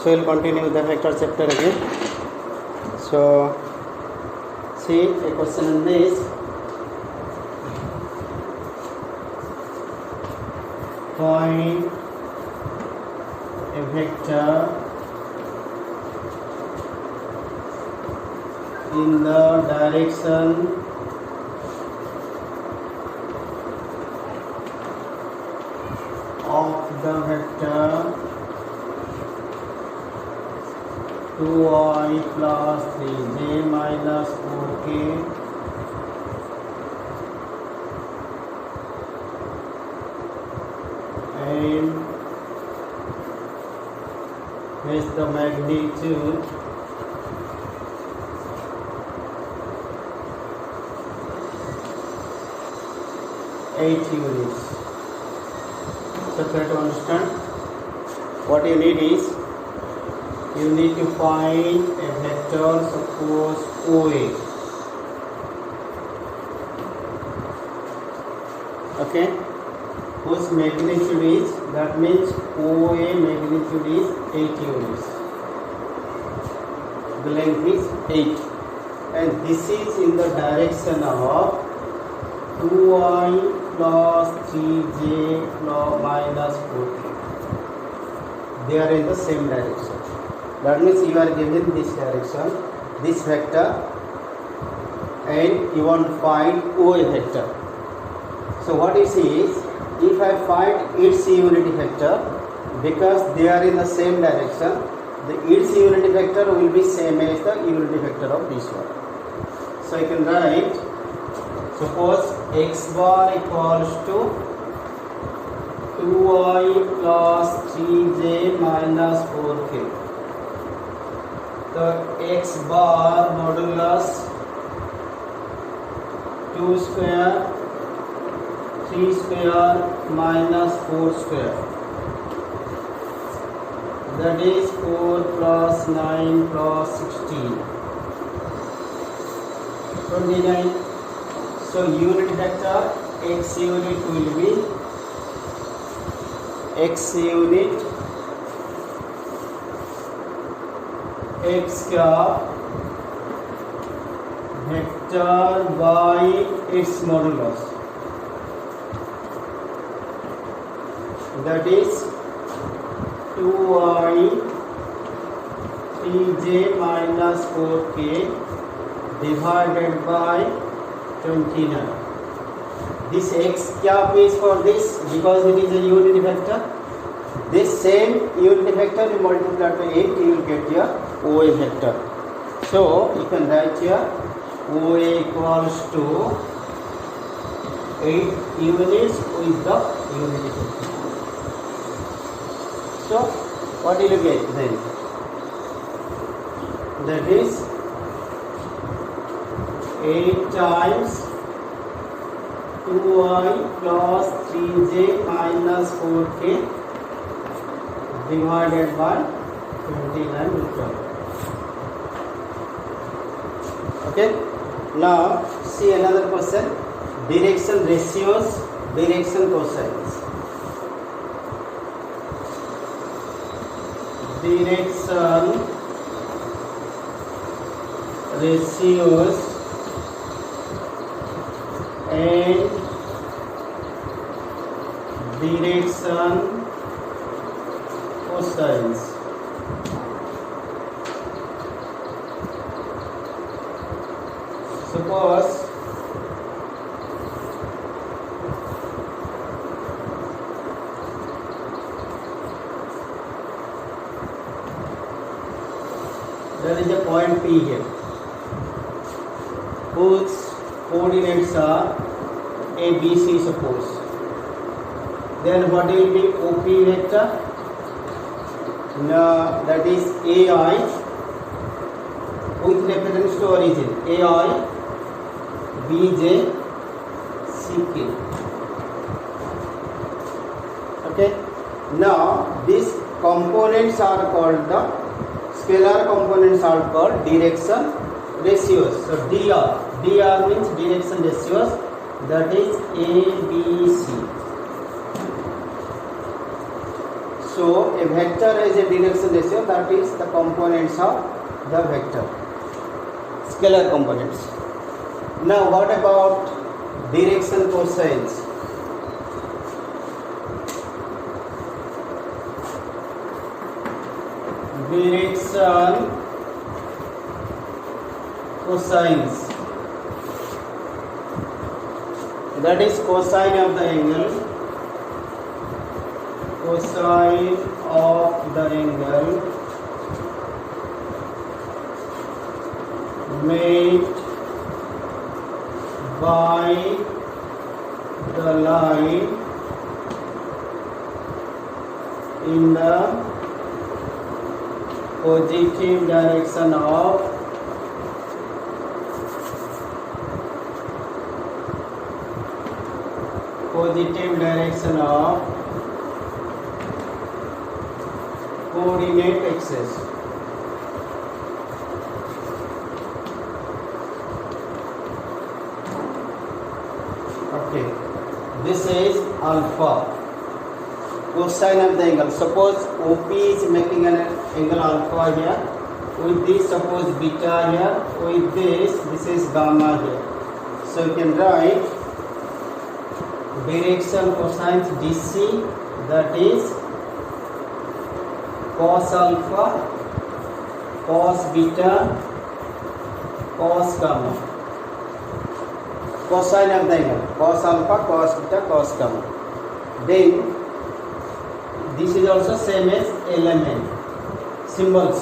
So we'll continue the vector chapter again. So see a question in this. Find a vector in the direction of the vector 2i plus 3j minus 4k and has the magnitude eight units. So try to understand. What you need is, you need to find a vector, suppose OA. Okay, whose magnitude is, that means OA magnitude is 8 units. The length is 8, and this is in the direction of 2i plus 3j plus minus 4k. They are in the same direction. That means you are given this direction, this vector, and you want to find OA vector. So what you see is, if I find its unity vector, because they are in the same direction, its unity vector will be same as the unity vector of this one. So I can write, suppose x bar equals to 2i plus 3j minus 4k. The x bar modulus 2 square 3 square minus 4 square, that is 4 plus 9 plus 16, 29. So unit vector x unit will be x unit x का vector by its modulus, that is 2i 3j minus 4k divided by 29. This x क्या is for this, because it is a unity vector. This same unity vector you multiply by 8, you will get your OA vector. So you can write here OA equals to 8 units with the unity vector. So what will you get then? That is 8 times 2i plus 3j minus 4k divided by 29 will come. Okay, now see another question. Direction ratios, direction cosines. Direction ratios and direction cosines. Suppose there is a point P here, whose coordinates are A, B, C, suppose. Then what will be OP vector? Now, that is AI with reference to origin, AI, BJ, CK. Okay. Now these components are called, the scalar components are called direction ratios. So DR means direction ratios, that is A, B, C. So a vector is a direction ratio, that is the components of the vector, scalar components. Now what about direction cosines? Direction cosines, that is cosine of the angle, cosine of the angle made by the line in the positive direction of coordinate axis. Okay, this is alpha, cosine of the angle. Suppose OP is making an angle alpha here, with this suppose beta here, with this is gamma here. So you can write direction cosines DC, that is cos alpha, cos beta, cos gamma. Cosine of the angle, cos alpha, cos beta, cos gamma. Then this is also same as element symbols.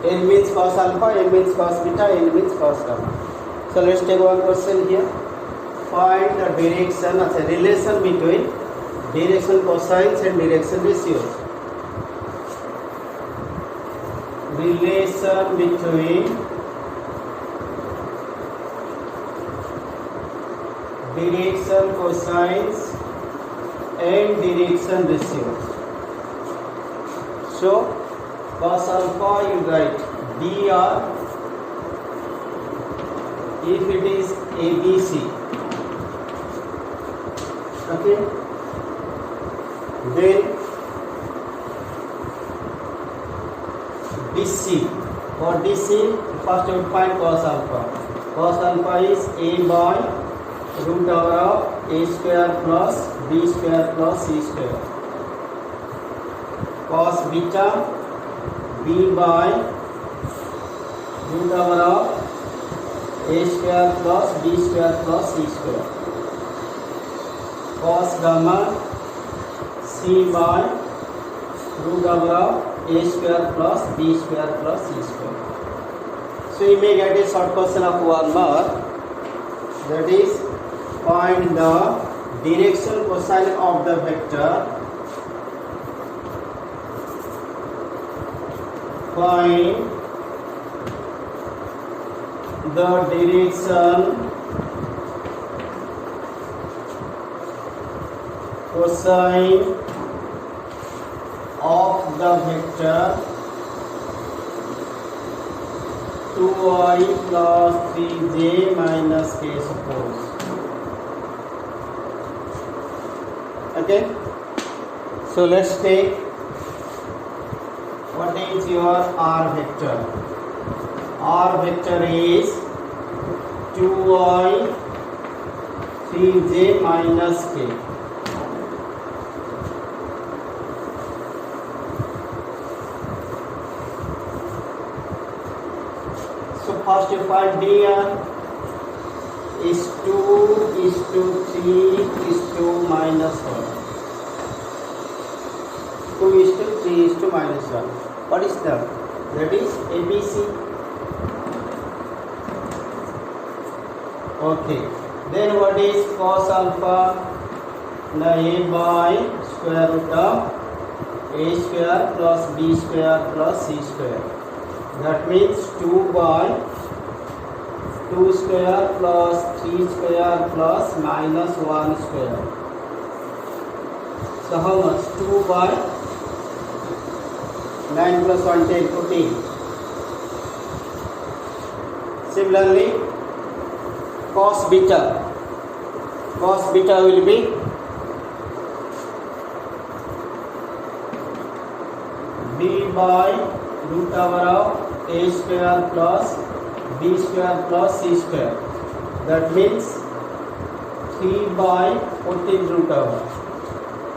L means cos alpha, M means cos beta, N means cos gamma. So let's take one question here. Find the direction as a relation between direction cosines and direction ratios. Relation between direction cosines and direction ratios. So cos alpha you write dr if it is ABC. Okay, then DC, for DC first you find cos alpha. Cos alpha is A by root over of A square plus B square plus C square. Cos beta B by root over of A square plus B square plus C square. Cos gamma C by root over of A square plus B square plus C square. So you may get a short question of 1 mark, that is find the direction cosine of the vector. Find the direction cosine of the vector 2i plus 3j minus k, suppose. Okay, so let's take what is your r vector. R vector is 2i 3j minus k. First you find dr is 2 is to 3 is to minus 1. 2 is to 3 is to minus 1. What is that? That is ABC. Okay. Then what is cos alpha? The A by square root of A square plus B square plus C square. That means 2 by 2 square plus 3 square plus minus 1 square. So how much? 2 by 9 plus 1 10 14. Similarly cos beta will be b by root over of a square plus b square plus c square. That means 3 by 14 root over.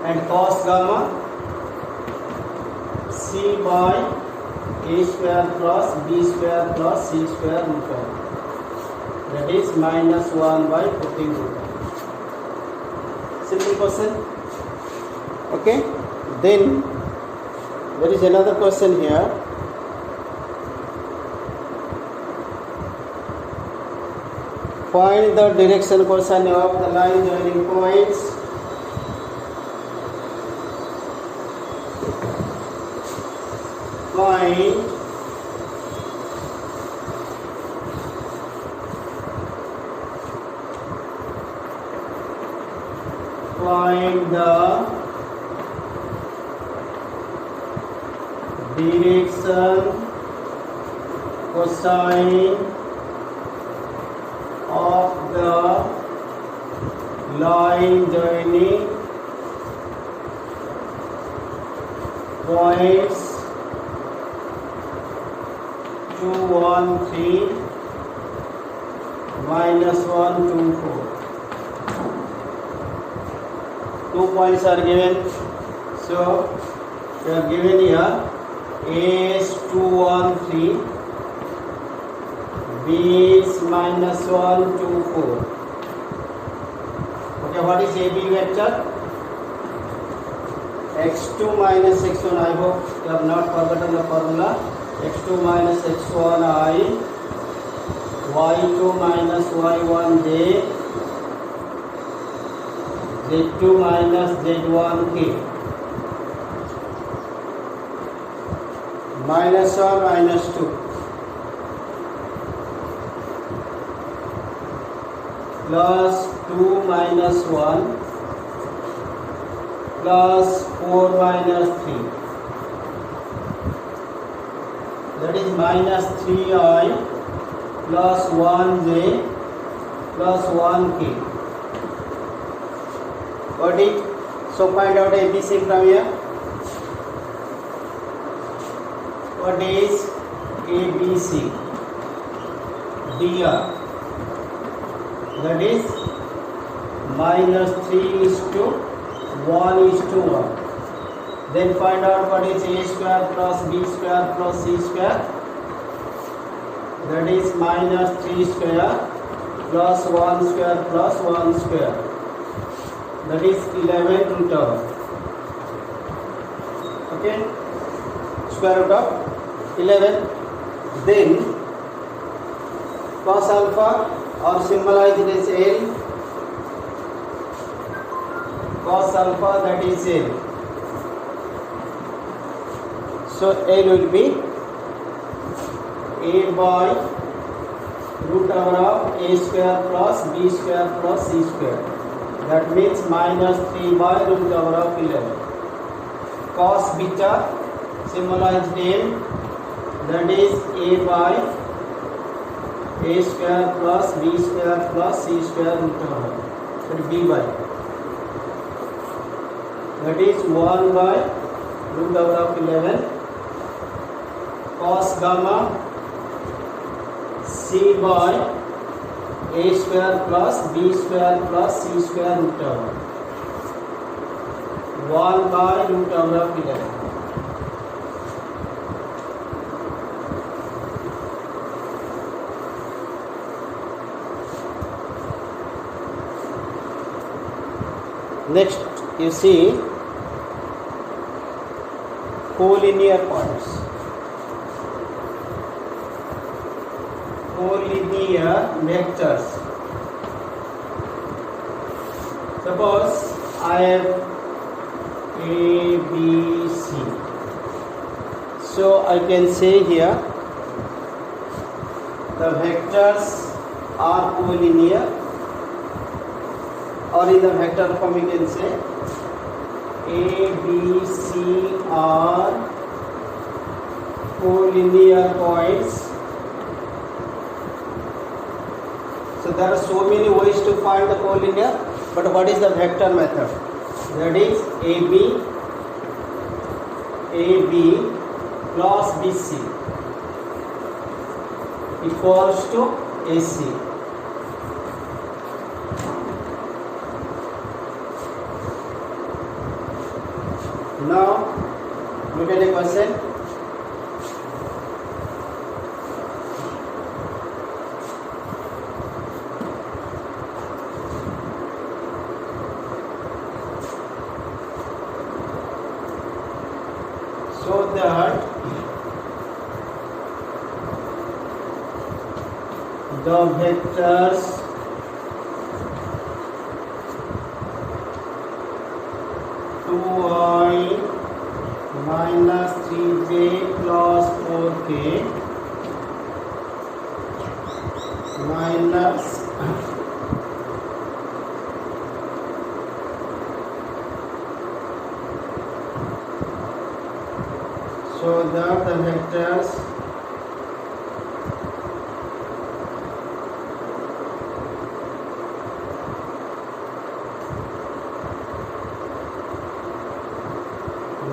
And cos gamma c by a square plus b square plus c square root over. That is minus 1 by 14 root over. Simple question. Okay. Then there is another question here. Find the direction question of the line joining points. Find the direction cosine of the line joining points 2, 1, 3, minus 1, 2, 4. 2 points are given. So they are given here. A is 2, 1, 3, B is minus 1, 2, 4. Okay, what is AB vector? x2 minus x1. I hope you have not forgotten the formula. x2 minus x1 I, y2 minus y1 j, z2 minus z1 k. Minus 1 minus 2 plus 2 minus 1 plus 4 minus 3, that is minus 3i plus 1j plus 1k. Got it? So find out ABC from here. What is ABC? DR. That is minus 3 is to 1 is to 1. Then find out what is a square plus b square plus c square. That is minus 3 square plus 1 square plus 1 square. That is 11 root over. Okay? Square root of 11. Then cos alpha, or symbolize it as L. Cos alpha, that is L. So L will be a by root over of a square plus b square plus c square. That means minus 3 by root over of 11. Cos beta, symbolized M, that is a by a square plus b square plus c square root over. That is b by. That is 1 by root over of 11. Cos gamma, c by a square plus b square plus c square root over. 1 by root over of 11. Next, you see collinear points. Collinear vectors. Suppose I have A, B, C. So I can say here the vectors are collinear, or in the vector form you can say A, B, C are collinear points. So there are so many ways to find the collinear, but what is the vector method? That is AB plus BC equals to AC. Now look at the question. So that the vectors minus 3j plus 4k minus so that the vectors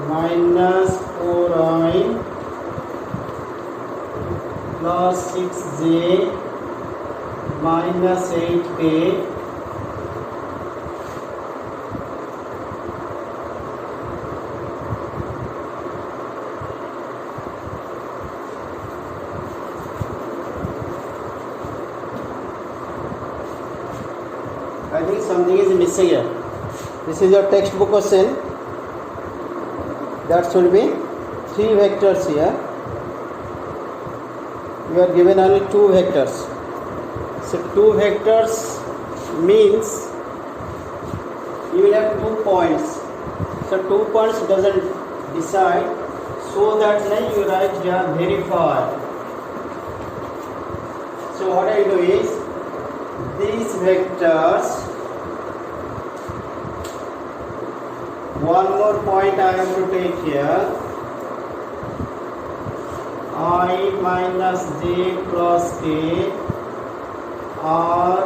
minus 4i plus 6j minus 8k I think something is missing here. This is your textbook question. That should be 3 vectors here. You are given only 2 vectors. So 2 vectors means you will have 2 points. So 2 points doesn't decide. So that then you write here verify. So what I do is these vectors. One more point I have to take here. I minus j plus k are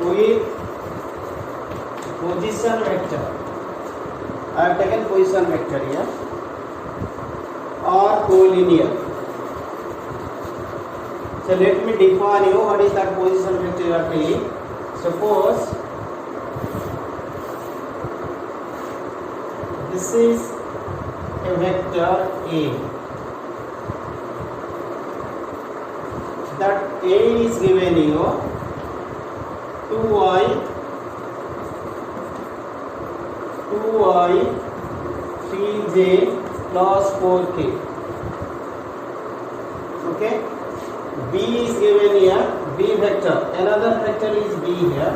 with position vector. I have taken position vector here or collinear. So let me define you what is that position vector you are taking. Suppose this is a vector A. That A is given you 2i 3j plus 4k. Okay. B is given here, B vector, another vector is B here.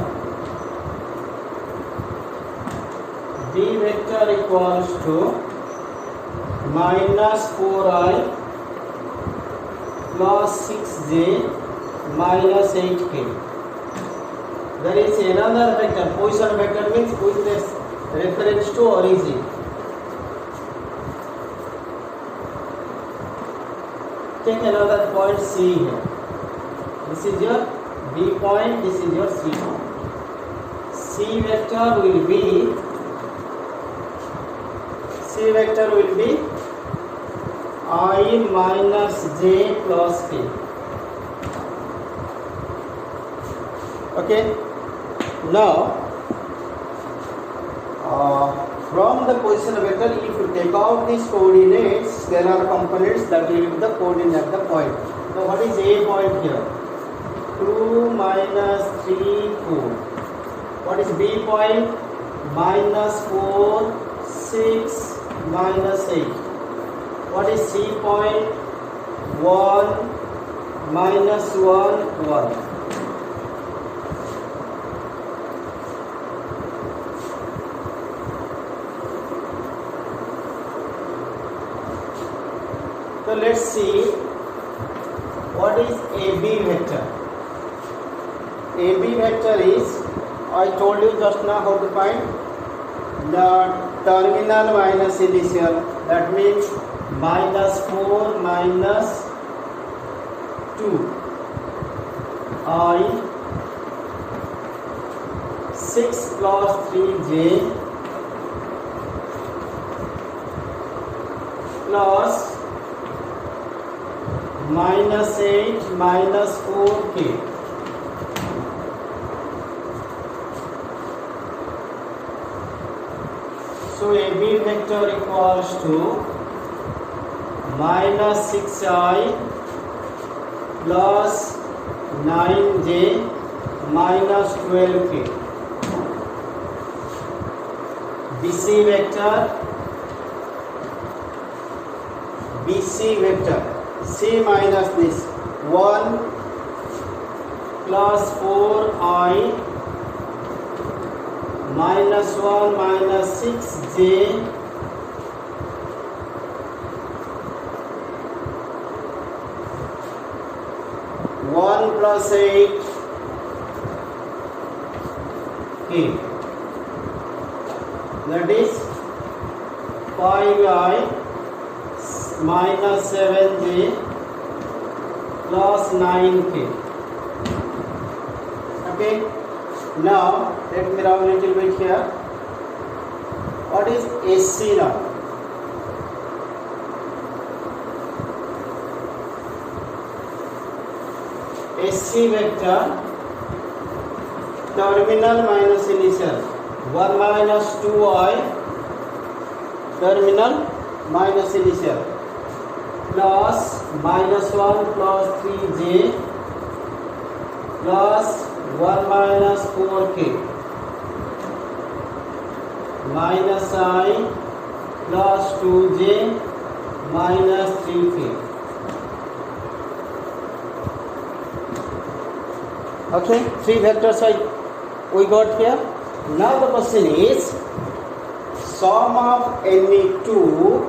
B vector equals to minus 4i plus 6j minus 8k. There is another vector, position vector means with this reference to origin. Take another point C here. This is your B point, this is your C point. C vector will be I minus j plus k. Okay. Now, from the position vector, if you take out these coordinates, there are components that will give the coordinate at the point. Now, what is A point here? 2 minus 3, 4. What is B point? Minus 4, 6, minus 8. What is C point? 1, minus 1, 1. So let's see what is AB vector. AB vector is, I told you just now how to find the terminal minus initial. That means minus 4 minus 2 I 6 plus 3j plus minus 8 minus 4k. So AB vector equals to minus 6i plus 9j minus 12k. BC vector C minus this 1 plus 4i minus 1 minus 6j plus 8 k, that is 5i minus 7j plus 9k. Okay, now let me round a little bit here. What is AC now? AC vector terminal minus initial 1 minus 2i terminal minus initial plus minus 1 plus 3j plus 1 minus 4k minus I plus 2j minus 3k. Okay, three vectors we got here. Now the question is sum of any two.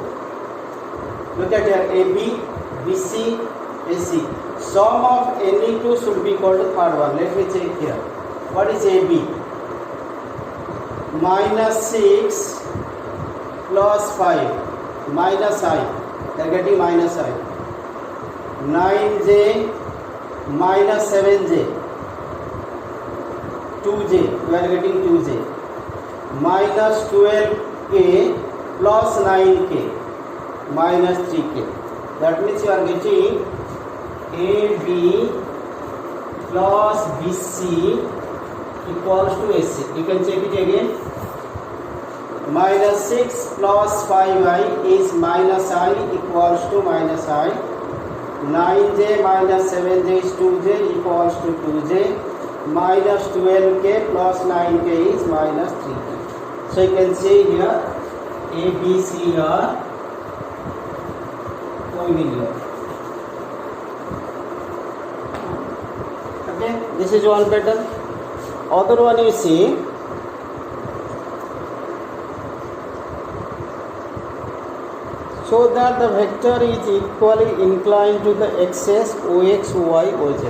Look at here, AB, BC, AC. Sum of any two should be called the third one. Let me check here. What is AB? Minus 6 plus 5 minus I. They are getting minus I. 9j minus 7j. 2j, we are getting 2j minus 12k plus 9k minus 3k. That means you are getting AB plus BC equals to AC. You can check it again. Minus 6 plus 5i is minus I equals to minus I. 9j minus 7j is 2j equals to 2j. Minus 12k plus 9k is minus 3k. So you can see here A, B, C are collinear. Okay, this is one pattern. Other one you see, so that the vector is equally inclined to the axis OX, Y, OZ.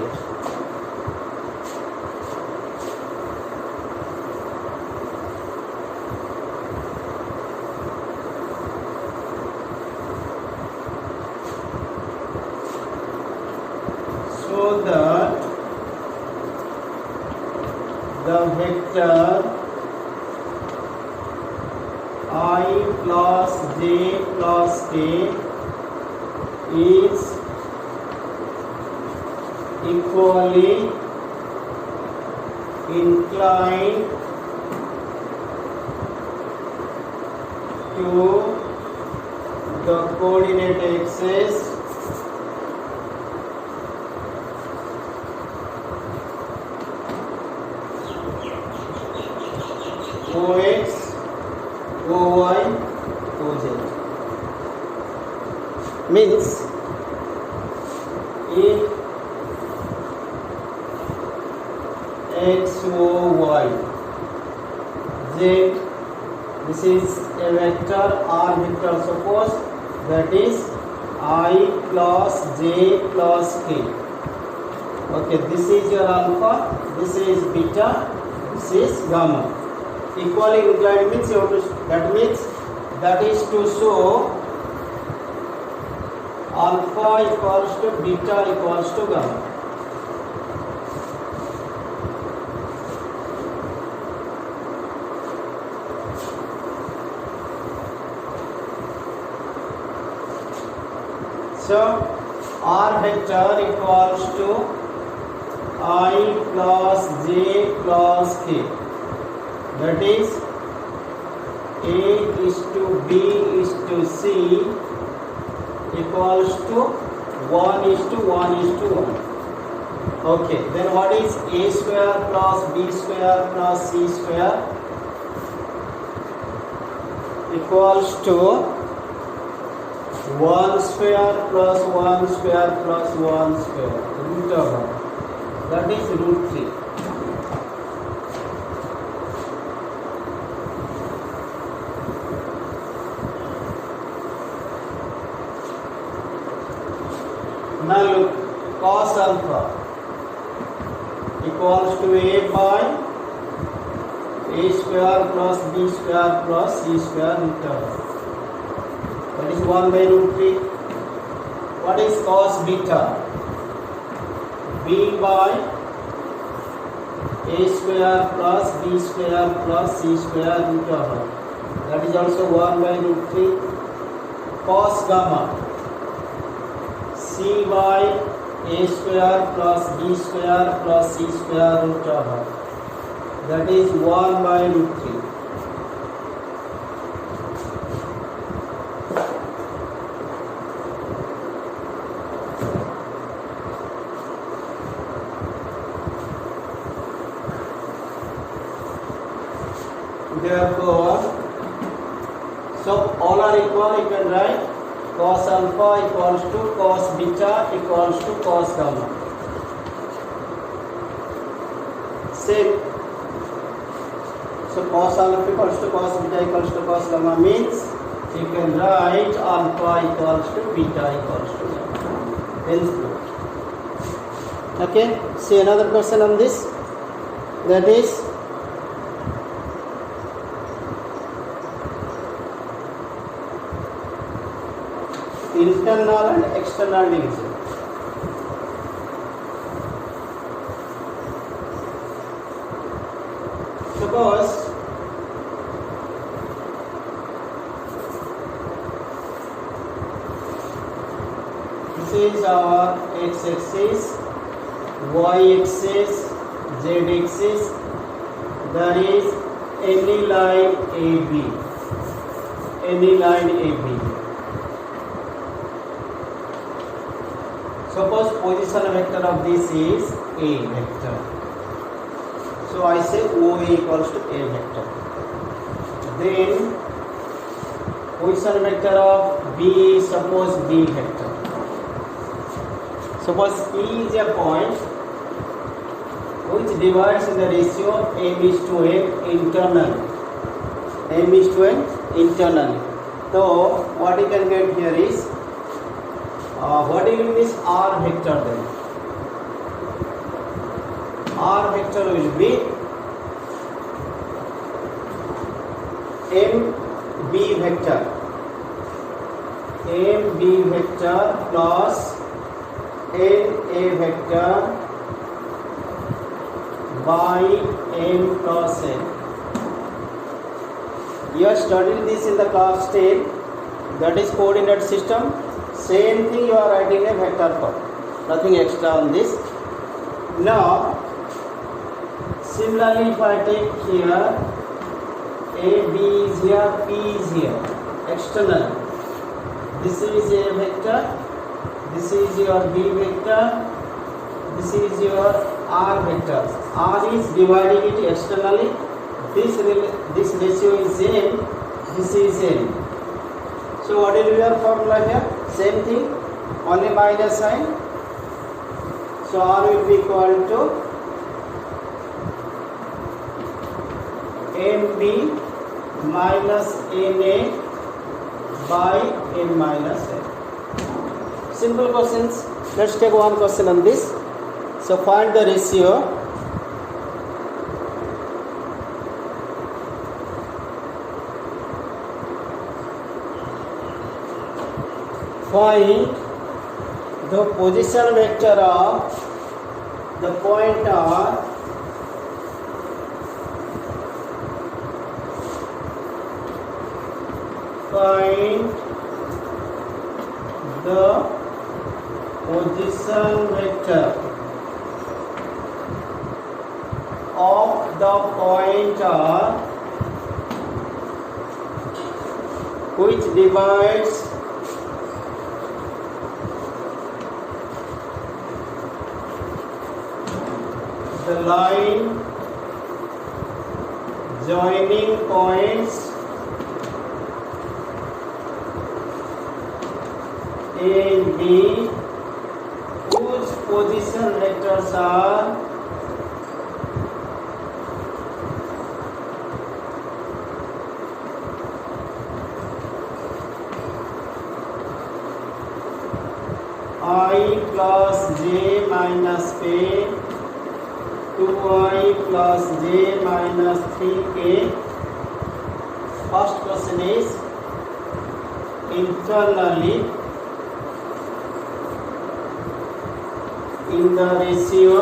So that the vector I plus j plus k is equally inclined to the coordinate axis OX, OY, OZ. Means if X, O, Y, Z, this is a vector R vector, suppose that is I plus J plus K. Okay, this is your alpha, this is beta, this is gamma. Equally inclined means you have to, that means that is to show alpha equals to beta equals to gamma. So r vector equals to I plus j plus k, that is a is to b is to c equals to 1 is to 1 is to 1. Okay, then what is a square plus b square plus c square equals to 1 square plus 1 square plus 1 square root over, that is root 3. Now look, cos alpha equals to a by a square plus b square plus c square root over, that is 1 by root 3. What is cos beta? B by a square plus b square plus c square root over, that is also 1 by root 3. Cos gamma, c by a square plus b square plus c square root over, that is 1 by root 3. Therefore, so all are equal, you can write cos alpha equals to cos beta equals to cos gamma. Same. So cos alpha equals to cos beta equals to cos gamma means you can write alpha equals to beta equals to gamma. Hence, okay. See another question on this. That is, internal and external division. Suppose this is our x-axis, y-axis, z-axis. There is any line AB, any line AB. Suppose position vector of this is A vector. So I say OA equals to A vector. Then position vector of B is suppose B vector. Suppose E is a point which divides in the ratio of M is to N internally. M is to N internally. So what you can get here is, what will be this R vector then? R vector will be MB vector. MB vector plus NA vector by M plus N. You have studied this in the class 10, that is coordinate system. Same thing you are writing a vector form, nothing extra on this. Now, similarly if I take here, A, B is here, P is here, external. This is A vector, this is your B vector, this is your R vector. R is dividing it externally. This ratio is M, this is M. So what will be your formula here? Same thing, only minus sign. So R will be equal to MB minus NA by M minus N. Simple questions. Let's take one question on this. So find the ratio find the position vector of the point R find the position vector of the pointer which divides the line joining points A and B, whose position vectors are I plus j minus k, 2i plus j minus 3k. First question is internally in the ratio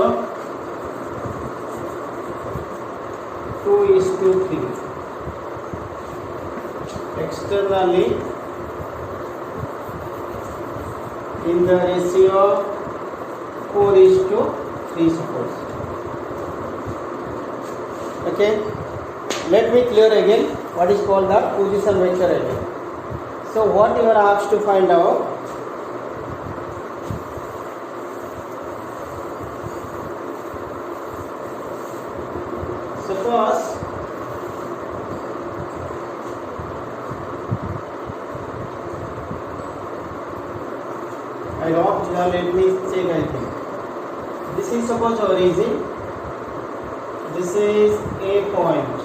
2:3. Externally in the ratio 4:3, suppose. Okay, let me clear again what is called the position vector again. So what you are asked to find out, suppose I wrote here, let me check. I think this is suppose origin, this is a point,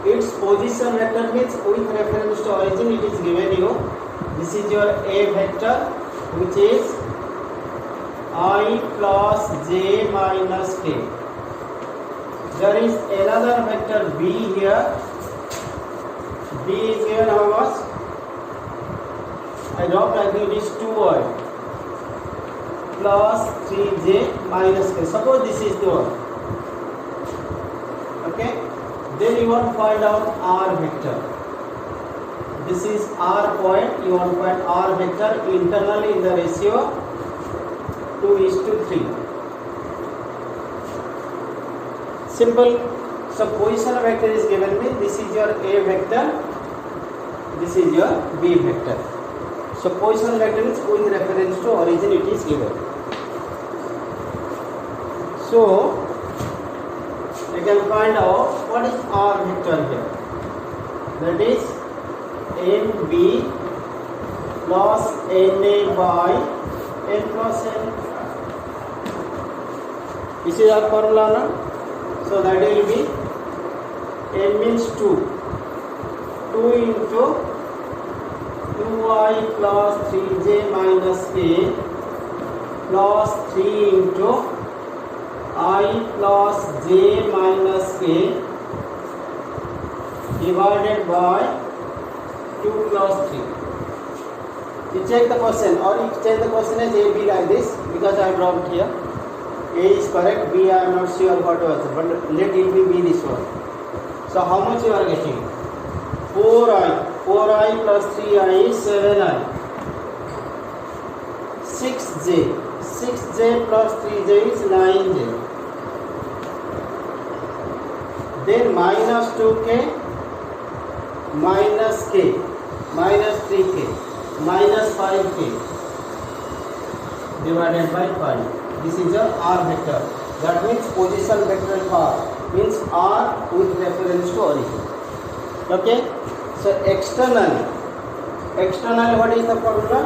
its position vector means with reference to origin it is given you. This is your a vector which is I plus j minus k. There is another vector b here. B is given how much? I dropped, I think it is 2i plus 3j minus k. Suppose this is the one. Okay, then you want to find out r vector. This is r point, you want to find r vector internally in the ratio 2:3. Simple. So position vector is given me. This is your a vector, this is your b vector. So position vector is with reference to origin it is given. So you can find out what is r vector here. That is nb plus na by n plus n. This is our formula now. So that will be n means 2 into 2i plus 3j minus k plus 3 into I plus j minus k divided by 2 plus 3. You check the question, or you check the question as a b like this, because I dropped here. A is correct, B I am not sure what was, but let it be this one. So how much you are getting? 4i plus 3i is 7i. 6j plus 3j is 9j. Then minus 2k minus k minus 3k minus 5k divided by 5. This is your r vector. That means position vector r means r with reference to origin. Okay. So externally what is the formula?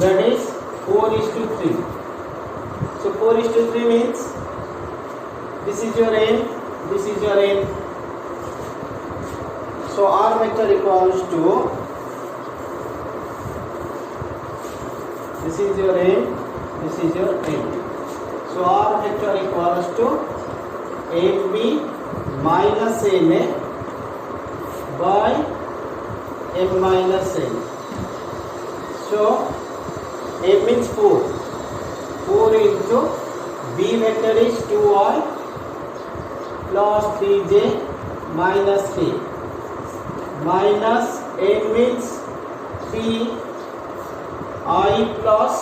That is 4:3. So 4:3 means this is your n, this is your n. So r vector equals to, this is your n, this is your n. So r vector equals to ab minus na by m minus n. So a means 4 into b vector is 2i plus 3j minus k minus n means 3 I plus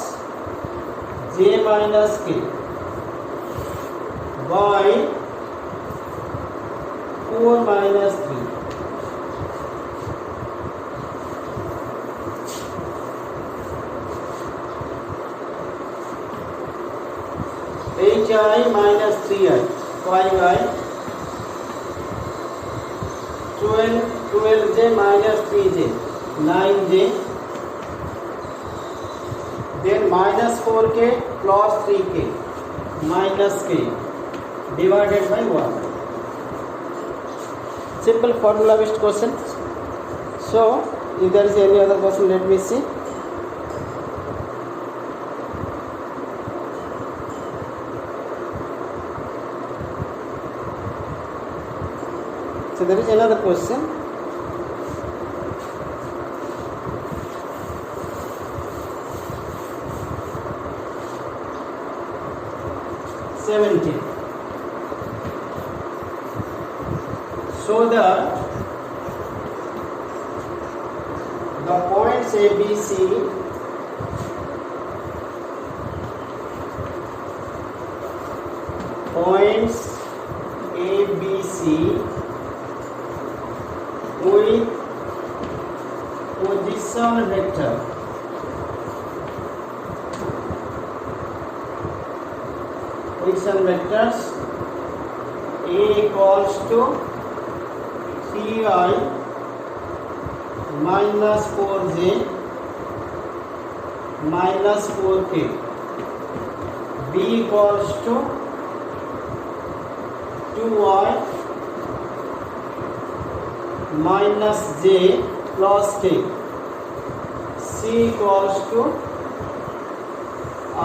j minus k by 4 minus 3. Hi minus 3i, 5i, 12j minus 3j, 9j, then minus 4k plus 3k minus k divided by 1. Simple formula based question. So if there is any other question, let me see. So there is another question. So that the points ABC with position vector vectors A equals to 3i minus 4j minus 4k, B equals to 2i minus j plus k, C equals to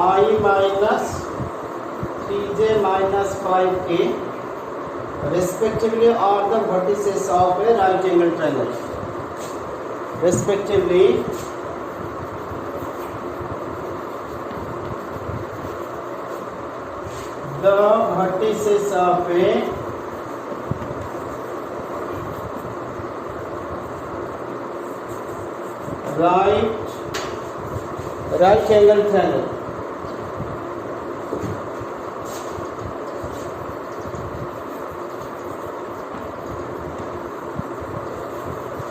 I minus 3j minus 5k respectively are the vertices of a right angle triangle. Respectively, the vertices of a right angle triangle.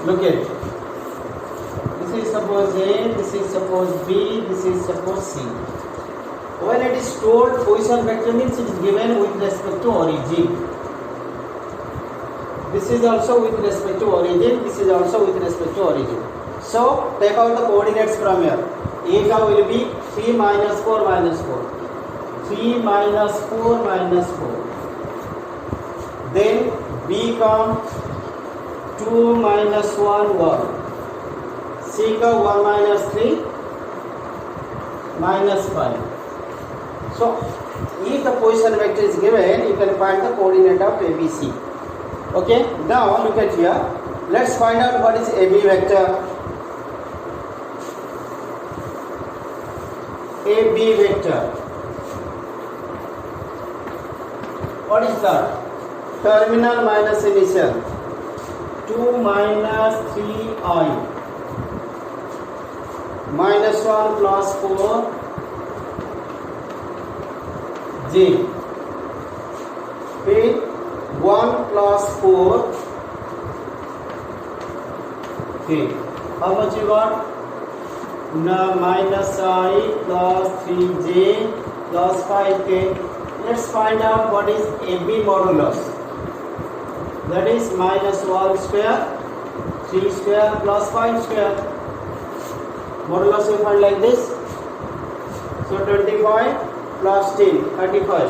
Look at it. This is suppose A, this is suppose B, this is suppose C. When it is told position vector means it is given with respect to origin. This is also with respect to origin, this is also with respect to origin. So take out the coordinates from here. A will be 3 minus 4 minus 4. 3 minus 4 minus 4. Then B comes 2 minus 1 1. C का 1 minus 3 minus 5. So if the position vector is given, you can find the coordinate of ABC. Okay, now look at here. Let's find out what is AB vector. AB vector. What is that? Terminal minus initial. 2 minus 3i minus 1 plus 4 j, फिर 1 plus 4 k. How much you got? Minus I plus 3j plus 5k. Let's find out what is AB modulus. That is minus 1 square, 3 square plus 5 square. Modulus you find like this. So 25 plus 10, 35.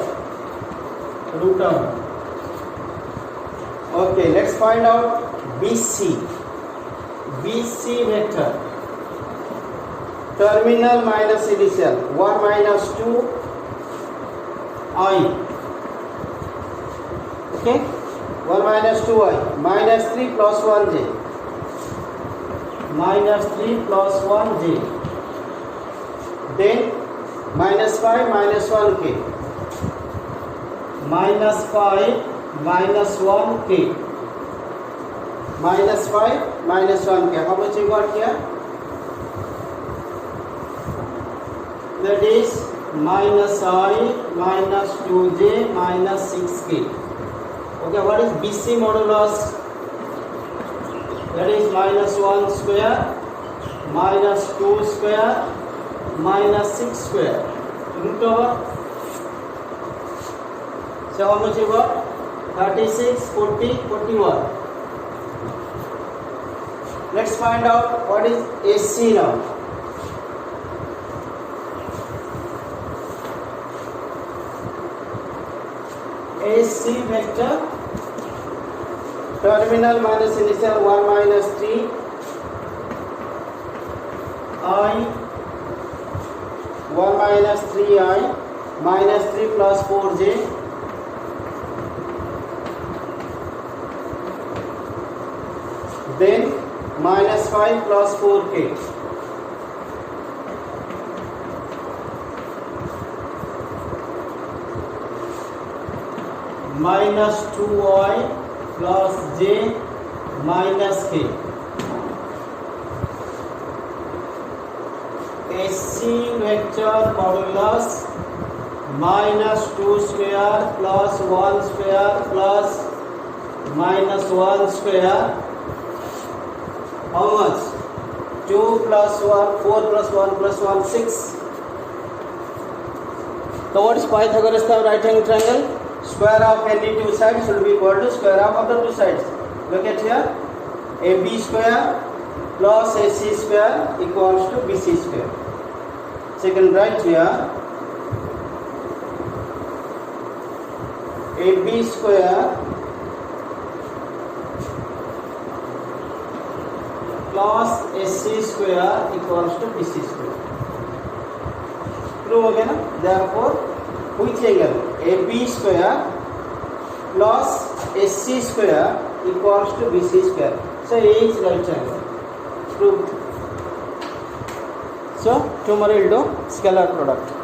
Root of. Okay, let's find out BC. BC vector. Terminal minus initial. 1 minus 2 I. Okay. 1 minus 2i minus 3 plus 1j minus 3 plus 1j, then minus 5 minus 1k minus 5 minus 1k minus 5 minus 1k. How much you got here? That is minus I minus 2j minus 6k. Okay, what is BC modulus? That is minus 1 square minus 2 square minus 6 square root over. So how much you got? 36, 40, 41. Let's find out what is AC now. AC vector, terminal minus initial 1 minus 3 I 1 minus 3I minus 3 plus 4j then minus 5 plus 4k minus 2y plus j minus k. AC vector modulus minus 2 square plus 1 square plus minus 1 square. How much? 2 plus 1, 4 plus 1 plus 1, 6. So what is Pythagoras theorem of right angle triangle? Square of any two sides should be equal to square of the two sides. Look at here. AB square plus AC square equals to BC square. So you can write here AB square plus AC square equals to BC square. Prove again. Therefore, which angle? AB square plus AC square equals to BC square. So A is right angle. Prove. So tomorrow we'll do scalar product.